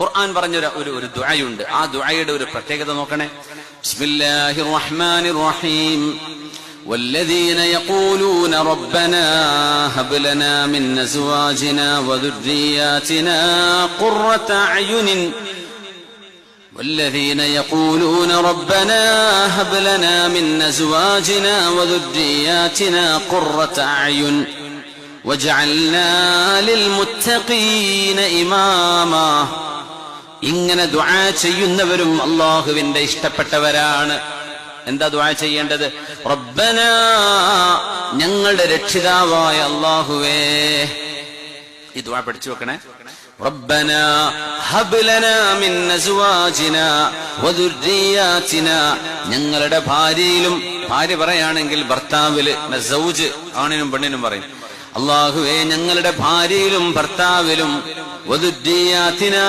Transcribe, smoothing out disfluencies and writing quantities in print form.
ഖുർആൻ പറഞ്ഞ ഒരു ദുആയുണ്ട്. ആ ദുആയുടെ ഒരു പ്രത്യേകത നോക്കണേ. ബിസ്മില്ലാഹിർ റഹ്മാനിർ റഹീം. والذين يقولون ربنا هب لنا من أزواجنا وذرياتنا قرة أعين والذين يقولون ربنا هب لنا من أزواجنا وذرياتنا قرة أعين وجعلنا للمتقين إماما. ഇങ്ങനെ ദുആ ചെയ്യുന്നവരും അല്ലാഹുവിന്റെ ഇഷ്ടപ്പെട്ടവരാണ്. എന്താ ദുആ ചെയ്യേണ്ടത്? റബ്ബനാ, ഞങ്ങളുടെ രക്ഷിതാവായ അല്ലാഹുവേ. ഈ ദുആ പഠിച്ചു വെക്കണേ. റബ്ബനാ ഹബ് ലനാ മിൻ അസ്വാജിനാ വദുർരിയാതിനാ, ഞങ്ങളുടെ ഭാര്യയിലും, ഭാര്യ പറയാണെങ്കിൽ ഭർത്താവില്, സൗജ് ആണിനും പെണ്ണിനും പറയും. അല്ലാഹുവേ, ഞങ്ങളുടെ ഭാര്യയിലും ഭർത്താവിലും, വദുർരിയാതിനാ